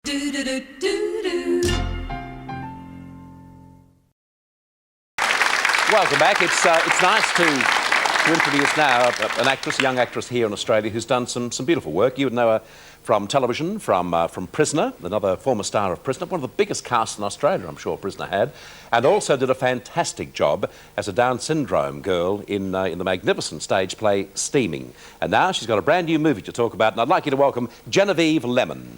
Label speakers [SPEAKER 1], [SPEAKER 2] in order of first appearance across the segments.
[SPEAKER 1] Welcome back. It's nice to introduce now an actress, a young actress here in Australia who's done some beautiful work. You would know her from television, from Prisoner, another former star of Prisoner, one of the biggest casts in Australia, I'm sure Prisoner had, and also did a fantastic job as a Down syndrome girl in the magnificent stage play Steaming. And now she's got a brand new movie to talk about, and I'd like you to welcome Genevieve Lemon.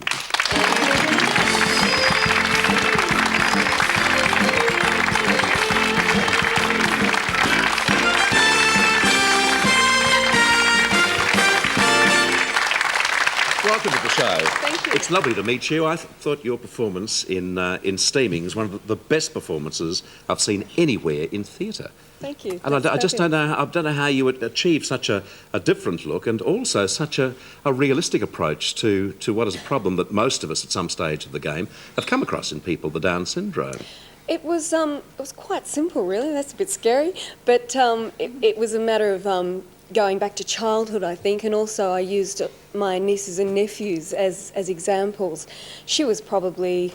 [SPEAKER 1] Welcome to the show.
[SPEAKER 2] Thank you.
[SPEAKER 1] It's lovely to meet you. I thought your performance in Steaming is one of the best performances I've seen anywhere in theatre.
[SPEAKER 2] Thank you.
[SPEAKER 1] And I just don't know how you would achieve such a different look and also such a realistic approach to what is a problem that most of us at some stage of the game have come across in people, the Down syndrome.
[SPEAKER 2] It was quite simple, really. That's a bit scary, but it was a matter of going back to childhood, I think, and also I used my nieces and nephews as examples. She was probably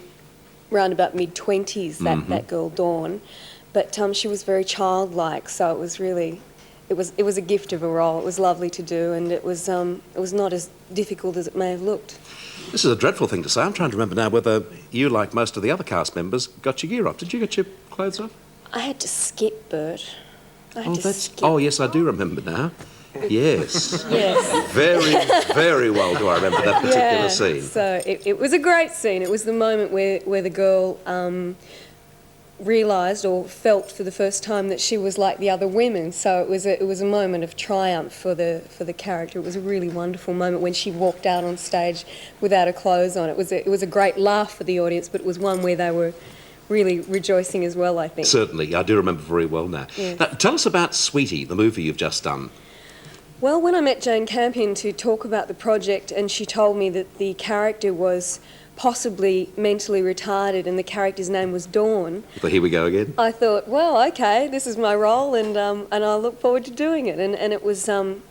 [SPEAKER 2] around about mid-20s, that girl Dawn, but she was very childlike, so it was really, it was a gift of a role. It was lovely to do, and it was not as difficult as it may have looked.
[SPEAKER 1] This is a dreadful thing to say. I'm trying to remember now whether you, like most of the other cast members, got your gear off. Did you get your clothes off?
[SPEAKER 2] I had to skip, Bert.
[SPEAKER 1] Oh, yes, I do remember now. Yes.
[SPEAKER 2] Yes.
[SPEAKER 1] Very well do I remember that particular scene.
[SPEAKER 2] So it was a great scene. It was the moment where the girl realised or felt for the first time that she was like the other women. So it was a moment of triumph for the character. It was a really wonderful moment when she walked out on stage without her clothes on. It was a great laugh for the audience, but it was one where they were really rejoicing as well, I think.
[SPEAKER 1] Certainly, I do remember very well now.
[SPEAKER 2] Yeah.
[SPEAKER 1] Now, tell us about Sweetie, the movie you've just done.
[SPEAKER 2] Well, when I met Jane Campion to talk about the project, and she told me that the character was possibly mentally retarded and the character's name was Dawn.
[SPEAKER 1] But here we go again.
[SPEAKER 2] I thought, well, okay, this is my role, and I look forward to doing it. And it was an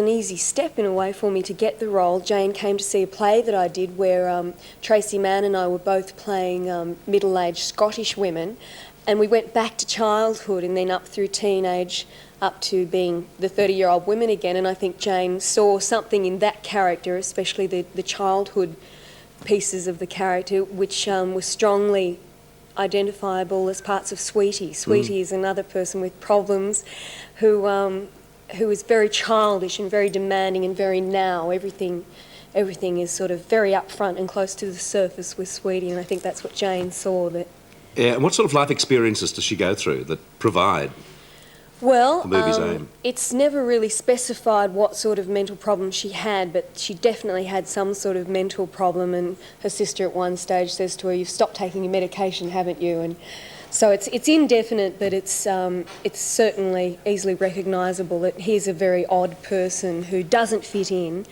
[SPEAKER 2] easy step in a way for me to get the role. Jane came to see a play that I did where Tracy Mann and I were both playing middle-aged Scottish women, and we went back to childhood and then up through teenage, up to being the 30-year-old women again, and I think Jane saw something in that character, especially the childhood pieces of the character, which were strongly identifiable as parts of Sweetie. Sweetie is another person with problems who is very childish and very demanding and very now. Everything is sort of very upfront and close to the surface with Sweetie, and I think that's what Jane saw.
[SPEAKER 1] Yeah, and what sort of life experiences does she go through that provide
[SPEAKER 2] the
[SPEAKER 1] movie's aim?
[SPEAKER 2] It's never really specified what sort of mental problem she had, but she definitely had some sort of mental problem, and her sister at one stage says to her, "You've stopped taking your medication, haven't you?" And so it's indefinite, but it's certainly easily recognisable that here's a very odd person who doesn't fit in.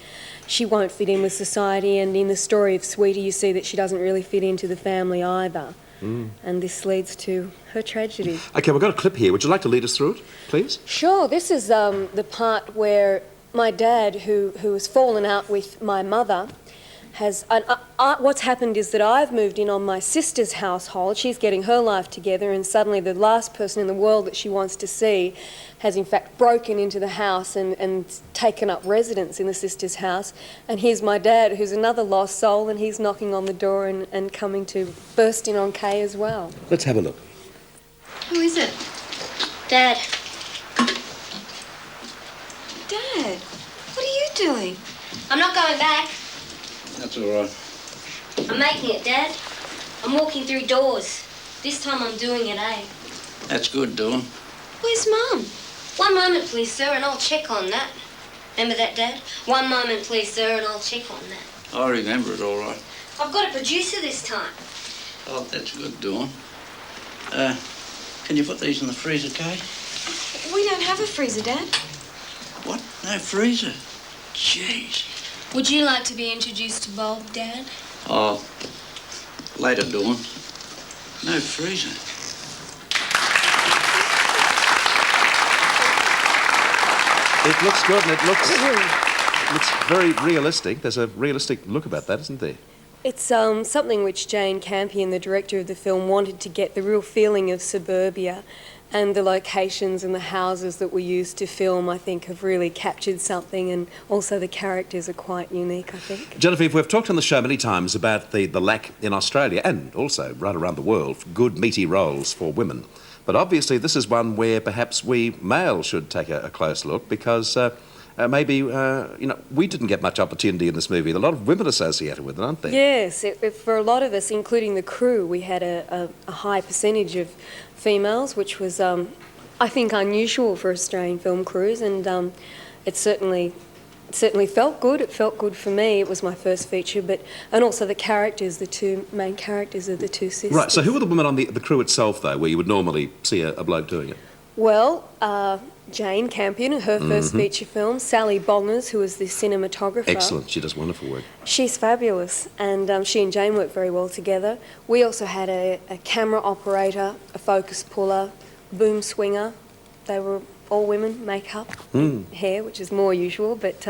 [SPEAKER 2] She won't fit in with society, and in the story of Sweetie you see that she doesn't really fit into the family either. And this leads to her tragedy.
[SPEAKER 1] OK, we've got a clip here. Would you like to lead us through it, please?
[SPEAKER 2] Sure. This is the part where my dad, who has fallen out with my mother, has... what's happened is that I've moved in on my sister's household. She's getting her life together, and suddenly the last person in the world that she wants to see has in fact broken into the house and taken up residence in the sister's house. And here's my dad, who's another lost soul, and he's knocking on the door and coming to burst in on Kay as well.
[SPEAKER 1] Let's have a look.
[SPEAKER 3] Who is it? Dad.
[SPEAKER 4] Dad, what are you doing?
[SPEAKER 3] I'm not going back.
[SPEAKER 5] That's all right.
[SPEAKER 3] I'm making it, Dad. I'm walking through doors. This time I'm doing it, eh?
[SPEAKER 5] That's good, Dawn.
[SPEAKER 4] Where's Mum?
[SPEAKER 3] One moment, please, sir, and I'll check on that. Remember that, Dad? One moment, please, sir, and I'll check on that.
[SPEAKER 5] I remember it all right.
[SPEAKER 3] I've got a producer this time.
[SPEAKER 5] Oh, that's good, Dawn. Can you put these in the freezer, Kay?
[SPEAKER 4] We don't have a freezer, Dad.
[SPEAKER 5] What? No freezer? Jeez.
[SPEAKER 3] Would you like to be introduced to Bob, Dad?
[SPEAKER 5] Oh, later, Dawn. No freezer.
[SPEAKER 1] It looks good, and looks very realistic. There's a realistic look about that, isn't there?
[SPEAKER 2] It's something which Jane Campion, the director of the film, wanted to get the real feeling of suburbia, and the locations and the houses that were used to film, I think, have really captured something, and also the characters are quite unique, I think.
[SPEAKER 1] Genevieve, we've talked on the show many times about the lack in Australia, and also right around the world, for good meaty roles for women. But obviously this is one where perhaps we males should take a close look, because maybe, you know, we didn't get much opportunity in this movie. There are a lot of women associated with it, aren't there?
[SPEAKER 2] Yes, for a lot of us, including the crew, we had a high percentage of females, which was, I think, unusual for Australian film crews, and it certainly felt good. It felt good for me. It was my first feature, and also the characters, the two main characters of the two sisters.
[SPEAKER 1] Right, so who were the women on the crew itself, though, where you would normally see a bloke doing it?
[SPEAKER 2] Well, Jane Campion, her first feature film, Sally Bongers, who was the cinematographer.
[SPEAKER 1] Excellent, she does wonderful work.
[SPEAKER 2] She's fabulous, and she and Jane worked very well together. We also had a camera operator, a focus puller, boom swinger. They were all women, makeup, hair, which is more usual, but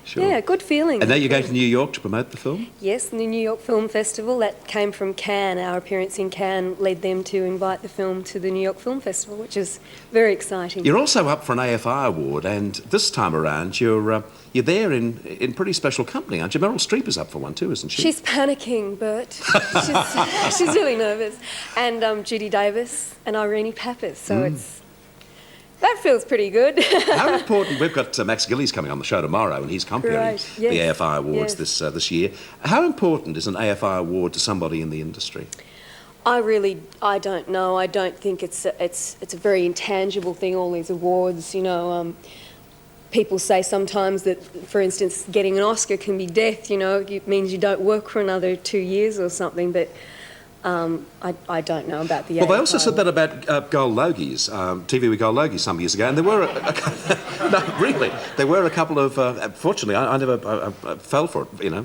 [SPEAKER 1] Sure.
[SPEAKER 2] yeah, good feeling.
[SPEAKER 1] And now you're going to New York to promote the film?
[SPEAKER 2] Yes, the New York Film Festival. That came from Cannes. Our appearance in Cannes led them to invite the film to the New York Film Festival, which is very exciting.
[SPEAKER 1] You're also up for an AFI Award, and this time around you're there in pretty special company, aren't you? Meryl Streep is up for one too, isn't she?
[SPEAKER 2] She's panicking, Bert. She's really nervous. And Judy Davis and Irene Pappas, so that feels pretty good.
[SPEAKER 1] How important, we've got Max Gillies coming on the show tomorrow, and he's comparing
[SPEAKER 2] Right,
[SPEAKER 1] the
[SPEAKER 2] yes,
[SPEAKER 1] AFI Awards this year. How important is an AFI Award to somebody in the industry?
[SPEAKER 2] I don't know. I don't think it's a very intangible thing, all these awards, you know. People say sometimes that, for instance, getting an Oscar can be death, you know. It means you don't work for another 2 years or something, but I don't know about the AFI.
[SPEAKER 1] Well, they also said that about Gold Logies, TV with Gold Logies some years ago, and there were no, really, there were a couple of. Fortunately, I never fell for it, you know,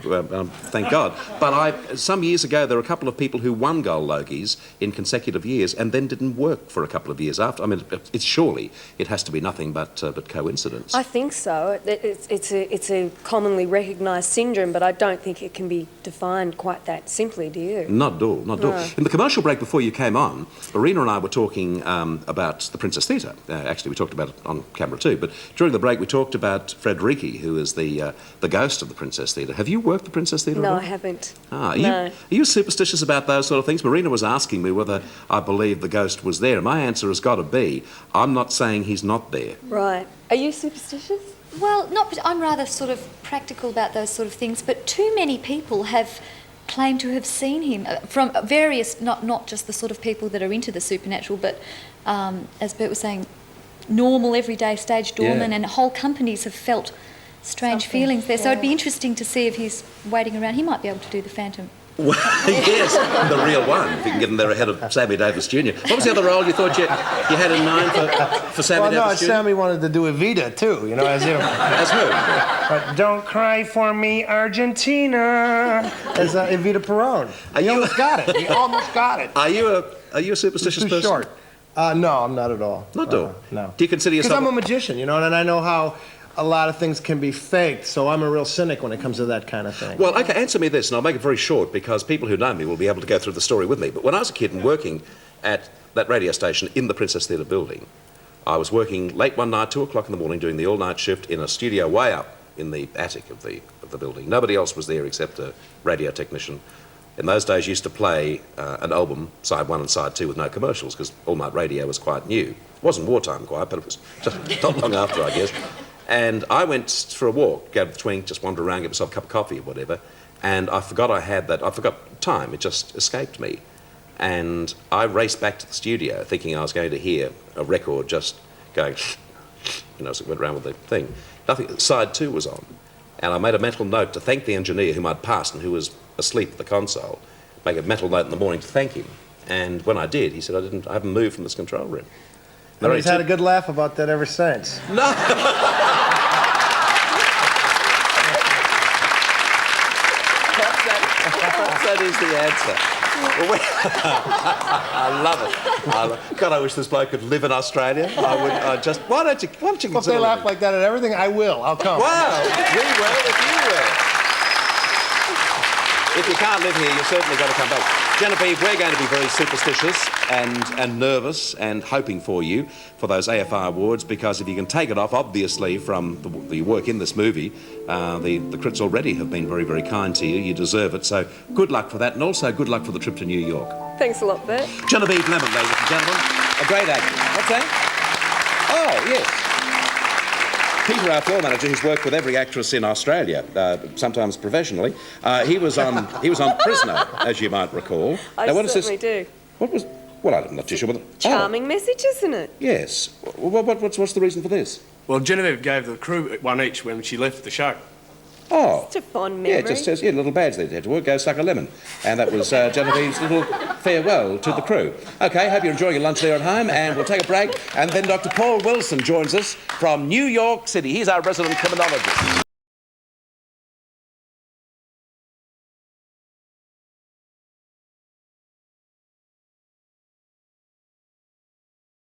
[SPEAKER 1] thank God. But some years ago, there were a couple of people who won Gold Logies in consecutive years, and then didn't work for a couple of years after. I mean, it has to be nothing but coincidence.
[SPEAKER 2] I think so. It's a commonly recognised syndrome, but I don't think it can be defined quite that simply. Do you?
[SPEAKER 1] Not at all. Not at all. In the commercial break before you came on, Marina and I were talking about the Princess Theatre. Actually, we talked about it on camera too, but during the break we talked about Frederici, who is the ghost of the Princess Theatre. Have you worked the Princess Theatre at all?
[SPEAKER 2] No, I haven't.
[SPEAKER 1] Are
[SPEAKER 2] No.
[SPEAKER 1] you superstitious about those sort of things? Marina was asking me whether I believe the ghost was there, and my answer has got to be, I'm not saying he's not there.
[SPEAKER 2] Right. Are you superstitious?
[SPEAKER 6] Well, I'm rather sort of practical about those sort of things, but too many people have claimed to have seen him from various, not just the sort of people that are into the supernatural, but as Bert was saying, normal everyday stage doormen, and whole companies have felt strange feelings there. So it'd be interesting to see if he's waiting around. He might be able to do the Phantom.
[SPEAKER 1] Well, yes, the real one, if you can get him there ahead of Sammy Davis Jr. What was the other role you thought you had in mind for Sammy Davis Jr.?
[SPEAKER 7] Sammy wanted to do Evita too, you know, as you know.
[SPEAKER 1] As who?
[SPEAKER 7] Don't cry for me, Argentina. As Evita Peron. He almost got it. He almost got it.
[SPEAKER 1] Are you a superstitious person?
[SPEAKER 7] Too short. No, I'm not at all.
[SPEAKER 1] Not at all?
[SPEAKER 7] No.
[SPEAKER 1] Do you consider yourself...
[SPEAKER 7] Because I'm a magician, you know, and I know how a lot of things can be faked, so I'm a real cynic when it comes to that kind of thing.
[SPEAKER 1] Well, okay, answer me this, and I'll make it very short, because people who know me will be able to go through the story with me. But when I was a kid and working at that radio station in the Princess Theatre building, I was working late one night, 2 o'clock in the morning, doing the all-night shift in a studio way up in the attic of the building. Nobody else was there except a radio technician. In those days, used to play an album, side 1 and side 2, with no commercials, because all-night radio was quite new. It wasn't wartime quite, but it was just not long after, I guess. And I went for a walk, go to the twink, just wander around, get myself a cup of coffee or whatever, and I forgot time, it just escaped me. And I raced back to the studio thinking I was going to hear a record just going, you know, as it went around with the thing. Nothing, side 2 was on. And I made a mental note to thank the engineer whom I'd passed and who was asleep at the console, make a mental note in the morning to thank him. And when I did, he said, I haven't moved from this control room.
[SPEAKER 7] And he's had a good laugh about that ever since.
[SPEAKER 1] No! That is the answer. Well, I love it. God, I wish this bloke could live in Australia. Why don't you
[SPEAKER 7] Well, if
[SPEAKER 1] consider
[SPEAKER 7] they laugh
[SPEAKER 1] living?
[SPEAKER 7] like that at everything, I will. I'll come.
[SPEAKER 1] Well, we will if you will. If you can't live here, you've certainly got to come back. Genevieve, we're going to be very superstitious and nervous and hoping for you for those AFI Awards, because if you can take it off, obviously, from the work in this movie, the critics already have been very, very kind to you. You deserve it. So good luck for that, and also good luck for the trip to New York.
[SPEAKER 2] Thanks a lot, Bert.
[SPEAKER 1] Genevieve Lemon, ladies and gentlemen, a great actress. What's that? Oh, yes. Peter, our floor manager, who's worked with every actress in Australia, sometimes professionally, he was on Prisoner, as you might recall.
[SPEAKER 2] I
[SPEAKER 1] Now, what is
[SPEAKER 2] certainly
[SPEAKER 1] this?
[SPEAKER 2] do.
[SPEAKER 1] What was? Well, I'm not too sure.
[SPEAKER 2] Charming message, isn't it?
[SPEAKER 1] Yes. What's the reason for this?
[SPEAKER 8] Well, Genevieve gave the crew one each when she left the show.
[SPEAKER 1] Oh.
[SPEAKER 2] It's a fond
[SPEAKER 1] Yeah,
[SPEAKER 2] memory.
[SPEAKER 1] it just says, little badge there to work, go suck a lemon. And that was Genevieve's little farewell to the crew. OK, hope you're enjoying your lunch there at home, and we'll take a break. And then Dr. Paul Wilson joins us from New York City. He's our resident criminologist.